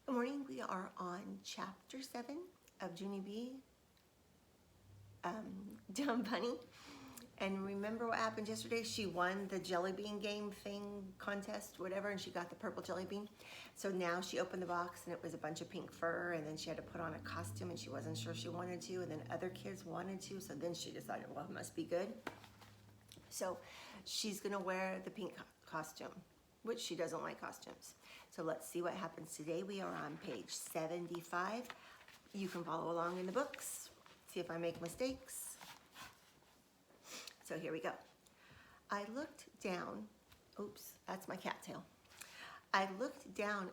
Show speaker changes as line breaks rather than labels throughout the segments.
Good morning. We are on chapter 7 of Junie B. Dumb Bunny. And remember what happened yesterday? She won the jelly bean game thing, contest, whatever, and she got the purple jelly bean. So now she opened the box and it was a bunch of pink fur, and then she had to put on a costume and she wasn't sure she wanted to, and then other kids wanted to, so then she decided, well, it must be good. So she's gonna wear the pink costume, which she doesn't like costumes. So let's see what happens today. We are on page 75. You can follow along in the books, see if I make mistakes. So here we go. I looked down, oops, that's my cattail. I looked down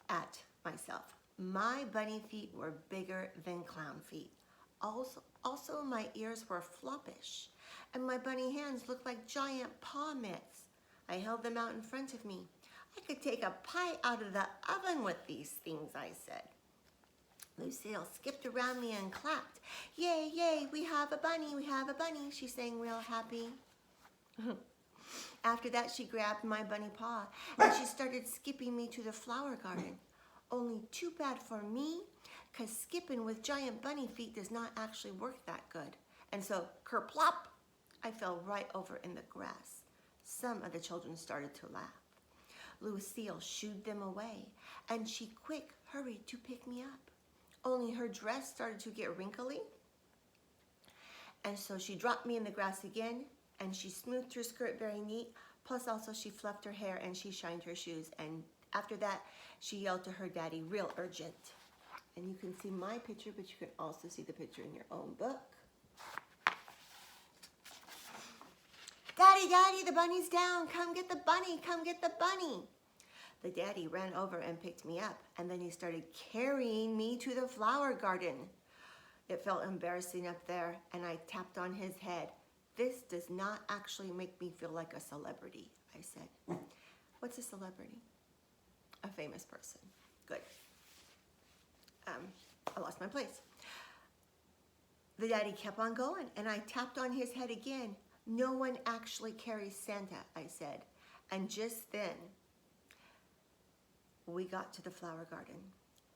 at myself. My bunny feet were bigger than clown feet. Also my ears were floppish, and my bunny hands looked like giant paw mitts. I held them out in front of me. I could take a pie out of the oven with these things, I said. Lucille skipped around me and clapped. Yay, yay, we have a bunny, we have a bunny, she sang real happy. After that, she grabbed my bunny paw and she started skipping me to the flower garden. Only too bad for me, because skipping with giant bunny feet does not actually work that good. And so, kerplop, I fell right over in the grass. Some of the children started to laugh. Lucille shooed them away, and she quick hurried to pick me up. Only her dress started to get wrinkly, and so she dropped me in the grass again, and she smoothed her skirt very neat, plus also she fluffed her hair and she shined her shoes, and after that, she yelled to her daddy real urgent. And you can see my picture, but you can also see the picture in your own book. Daddy, Daddy, the bunny's down. Come get the bunny, come get the bunny. The daddy ran over and picked me up, and then he started carrying me to the flower garden. It felt embarrassing up there, and I tapped on his head. This does not actually make me feel like a celebrity, I said. What's a celebrity? A famous person. Good. I lost my place. The daddy kept on going, and I tapped on his head again. No one actually carries Santa, I said. And just then, we got to the flower garden.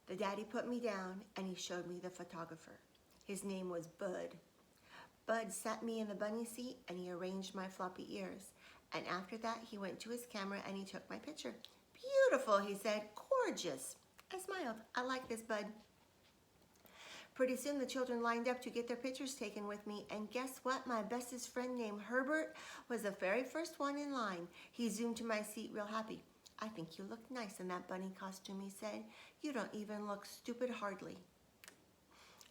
The daddy put me down and he showed me the photographer. His name was Bud. Bud sat me in the bunny seat and he arranged my floppy ears. And after that, he went to his camera and he took my picture. Beautiful, he said, gorgeous. I smiled. I like this, Bud. Pretty soon the children lined up to get their pictures taken with me, and guess what? My bestest friend named Herbert was the very first one in line. He zoomed to my seat real happy. I think you look nice in that bunny costume, he said. You don't even look stupid hardly.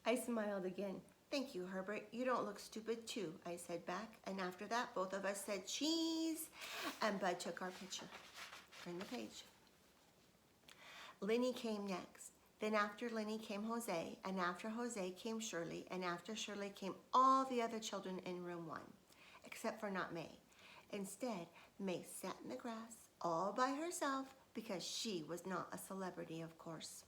I smiled again. Thank you, Herbert. You don't look stupid too, I said back. And after that, both of us said cheese, and Bud took our picture. Turn the page. Lenny came next. Then after Lenny came Jose, and after Jose came Shirley, and after Shirley came all the other children in room 1, except for not May. Instead, May sat in the grass all by herself because she was not a celebrity, of course.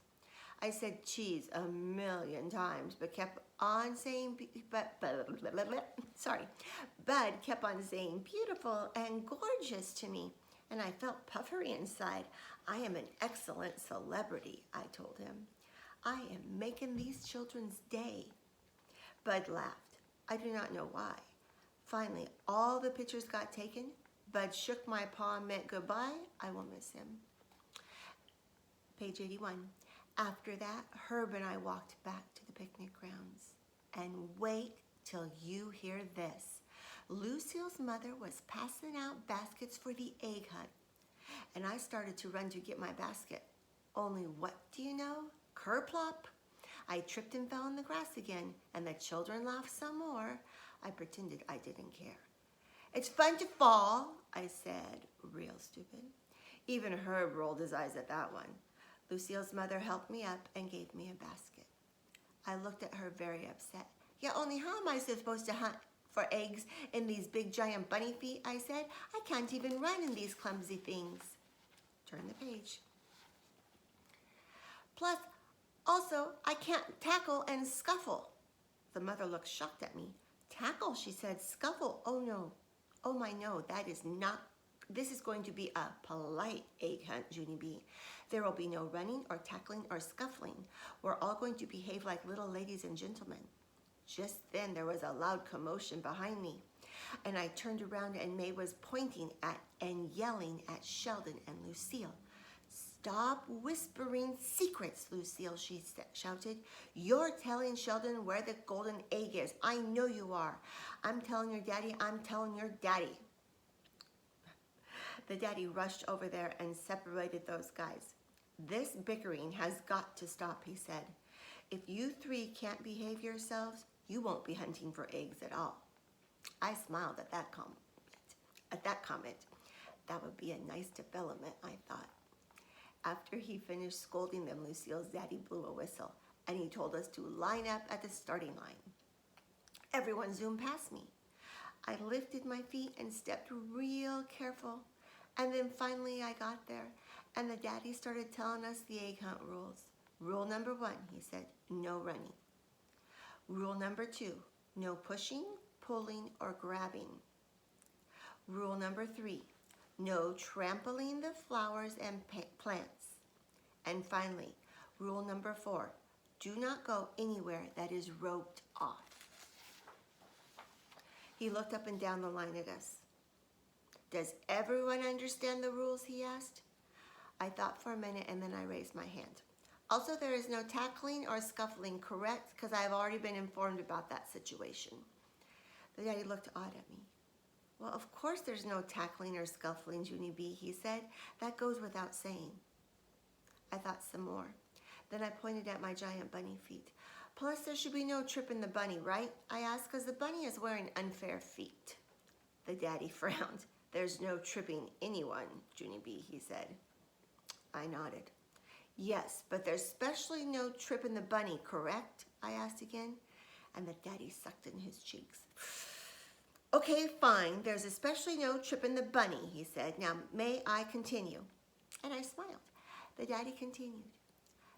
I said cheese a million times, but kept on saying, Bud kept on saying beautiful and gorgeous to me, and I felt puffery inside. I am an excellent celebrity, I told him. I am making these children's day. Bud laughed. I do not know why. Finally, all the pictures got taken. Bud shook my paw and meant goodbye. I will miss him. Page 81. After that, Herb and I walked back to the picnic grounds. And wait till you hear this. Lucille's mother was passing out baskets for the egg hunt, and I started to run to get my basket. Only what do you know? Kerplop! I tripped and fell in the grass again, and the children laughed some more. I pretended I didn't care. It's fun to fall, I said, real stupid. Even Herb rolled his eyes at that one. Lucille's mother helped me up and gave me a basket. I looked at her very upset. Yeah, only how am I supposed to hunt for eggs in these big giant bunny feet, I said. I can't even run in these clumsy things. Turn the page. Plus, also, I can't tackle and scuffle. The mother looked shocked at me. Tackle, she said. Scuffle, oh no. Oh my no, that is not This is going to be a polite egg hunt, Junie B. There will be no running or tackling or scuffling. We're all going to behave like little ladies and gentlemen. Just then there was a loud commotion behind me, and I turned around and May was pointing at and yelling at Sheldon and Lucille. Stop whispering secrets, Lucille, she shouted. You're telling Sheldon where the golden egg is. I know you are. I'm telling your daddy, I'm telling your daddy. The daddy rushed over there and separated those guys. This bickering has got to stop, he said. If you three can't behave yourselves, you won't be hunting for eggs at all. I smiled at that comment. That would be a nice development, I thought. After he finished scolding them, Lucille's daddy blew a whistle, and he told us to line up at the starting line. Everyone zoomed past me. I lifted my feet and stepped real careful. And then finally I got there, and the daddy started telling us the egg hunt rules. Rule number 1, he said, no running. Rule number 2, no pushing, pulling, or grabbing. Rule number 3, no trampling the flowers and plants. And finally, rule number 4, do not go anywhere that is roped off. He looked up and down the line at us. Does everyone understand the rules, he asked. I thought for a minute and then I raised my hand. Also, there is no tackling or scuffling, correct? Because I've already been informed about that situation. The daddy looked odd at me. Well, of course there's no tackling or scuffling, Junie B, he said. That goes without saying. I thought some more. Then I pointed at my giant bunny feet. Plus, there should be no tripping the bunny, right? I asked, because the bunny is wearing unfair feet. The daddy frowned. There's no tripping anyone, Junie B, he said. I nodded. Yes, but there's especially no tripping the bunny, correct? I asked again, and the daddy sucked in his cheeks. Okay, fine, there's especially no tripping the bunny, he said. Now, may I continue? And I smiled. The daddy continued.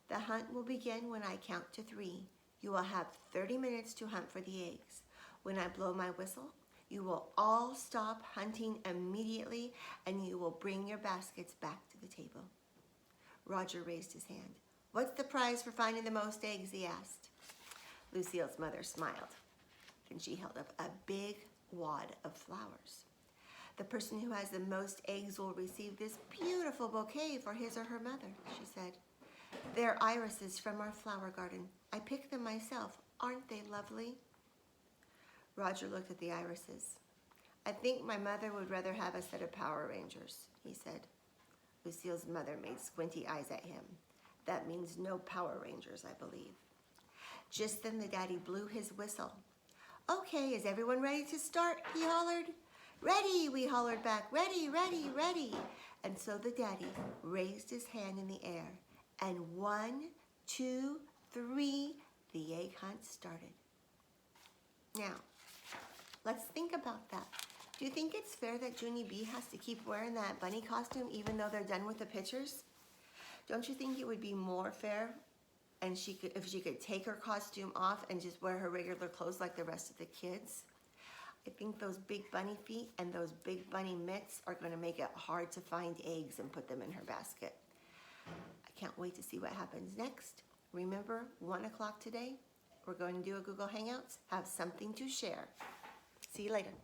The hunt will begin when I count to 3. You will have 30 minutes to hunt for the eggs. When I blow my whistle, you will all stop hunting immediately, and you will bring your baskets back to the table. Roger raised his hand. What's the prize for finding the most eggs, he asked. Lucille's mother smiled. Then she held up a big wad of flowers. The person who has the most eggs will receive this beautiful bouquet for his or her mother, she said. They're irises from our flower garden. I picked them myself. Aren't they lovely? Roger looked at the irises. I think my mother would rather have a set of Power Rangers, he said. Lucille's mother made squinty eyes at him. That means no Power Rangers, I believe. Just then the daddy blew his whistle. Okay, is everyone ready to start? He hollered. Ready, we hollered back. Ready, ready, ready. And so the daddy raised his hand in the air. And 1, 2, 3, the egg hunt started. Now, let's think about that. Do you think it's fair that Junie B has to keep wearing that bunny costume even though they're done with the pictures? Don't you think it would be more fair and if she could take her costume off and just wear her regular clothes like the rest of the kids? I think those big bunny feet and those big bunny mitts are going to make it hard to find eggs and put them in her basket. I can't wait to see what happens next. Remember, 1 o'clock today, we're going to do a Google Hangouts. Have something to share. See you later.